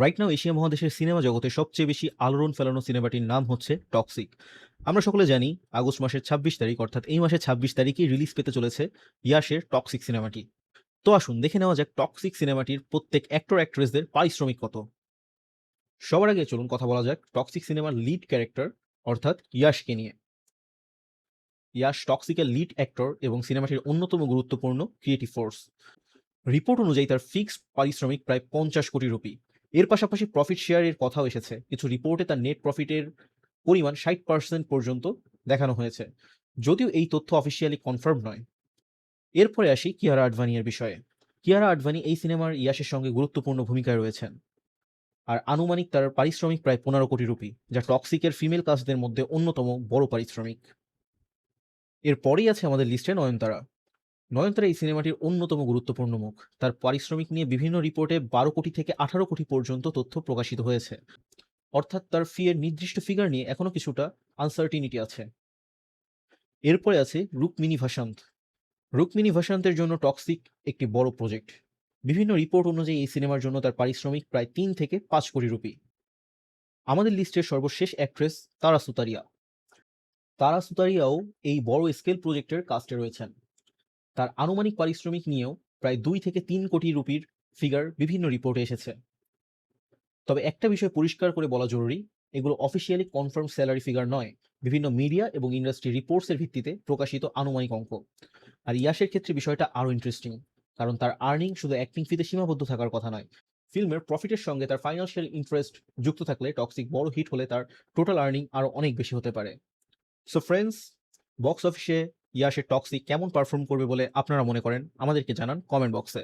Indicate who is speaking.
Speaker 1: Right now Asia মহাদেশের cinema জগতে সবচেয়ে বেশি আলোড়ন ফেলানো সিনেমাটির নাম হচ্ছে টক্সিক। আমরা সকলে জানি আগস্ট মাসের ২৬ তারিখ অর্থাৎ এই মাসের ২৬ তারিখেই রিলিজ পেতে চলেছে ইয়াশের টক্সিক সিনেমাটি। তো আসুন দেখে নেওয়া যাক টক্সিক সিনেমাটির প্রত্যেক অ্যাক্টর অ্যাক্ট্রেসদের পারিশ্রমিক কত। সবার আগে চলুন কথা বলা যাক টক্সিক সিনেমার লিড ক্যারেক্টার অর্থাৎ ইয়াশকে নিয়ে। ইয়াশ টক্সিকের লিড অ্যাক্টর এবং সিনেমাটির অন্যতম গুরুত্বপূর্ণ ক্রিয়েটিভ ফোর্স। রিপোর্ট অনুযায়ী তার ফিক্সড পারিশ্রমিক প্রায় ৫০ কোটি রুপি। এর পাশাপাশি প্রফিট শেয়ারের কথাও এসেছে, কিছু রিপোর্টে তার নেট প্রফিটের পরিমাণ ৬০% পর্যন্ত দেখানো হয়েছে, যদিও এই তথ্য অফিসিয়ালি কনফার্ম নয়। এরপরে আসি কিয়ারা আডভানির বিষয়ে। কিয়ারা আডভানি এই সিনেমার ইয়াশের সঙ্গে গুরুত্বপূর্ণ ভূমিকায় রয়েছেন, আর আনুমানিক তার পারিশ্রমিক প্রায় ১৫ কোটি রুপি, যা টক্সিকের ফিমেল কাস্টদের মধ্যে অন্যতম বড় পারিশ্রমিক। এরপরেই আছে আমাদের লিস্টে নয়নতারা। নয়নতারা এই সিনেমাটির অন্যতম গুরুত্বপূর্ণ মুখ। তার পারিশ্রমিক নিয়ে বিভিন্ন রিপোর্টে ১২ কোটি থেকে ১৮ কোটি পর্যন্ত তথ্য প্রকাশিত হয়েছে, অর্থাৎ তার ফি এর নির্দিষ্ট ফিগার নিয়ে এখনো কিছুটা আনসার্টিনিটি আছে। এরপরে আছে রুক্মিণী ভাসান্ত। রুক্মিণী ভাসান্তের জন্য টক্সিক একটি বড় প্রজেক্ট। বিভিন্ন রিপোর্ট অনুযায়ী এই সিনেমার জন্য তার পারিশ্রমিক প্রায় ৩ থেকে ৫ কোটি রুপি। আমাদের লিস্টের সর্বশেষ অ্যাক্ট্রেস তারা সুতারিয়া। তারা সুতারিয়াও এই বড় স্কেল প্রজেক্টের কাস্টে রয়েছেন। তার আনুমানিক পারিশ্রমিক নিয়েও প্রায় ২ থেকে ৩ কোটি রুপির ফিগার বিভিন্ন রিপোর্টে এসেছে। তবে একটা বিষয় পরিষ্কার করে বলা জরুরি, এগুলো অফিসিয়ালি কনফার্ম স্যালারি ফিগার নয়, বিভিন্ন মিডিয়া এবং ইন্ডাস্ট্রি রিপোর্টস এর ভিত্তিতে প্রকাশিত আনুমানিক অঙ্ক। আর ইয়াশের ক্ষেত্রে বিষয়টা আরো ইন্টারেস্টিং, কারণ তার আর্নিং শুধু অ্যাক্টিং ফিতে সীমাবদ্ধ থাকার কথা নয়। ফিল্মের প্রফিটের সঙ্গে তার ফাইন্যান্সিয়াল ইন্টারেস্ট যুক্ত থাকলে টক্সিক বড় হিট হলে তার টোটাল আর্নিং আরো অনেক বেশি হতে পারে। সো ফ্রেন্ডস, বক্স অফিসে ইয়াশের টক্সিক কেমন পারফর্ম করবে বলে আপনারা মনে করেন আমাদেরকে জানান কমেন্ট বক্সে।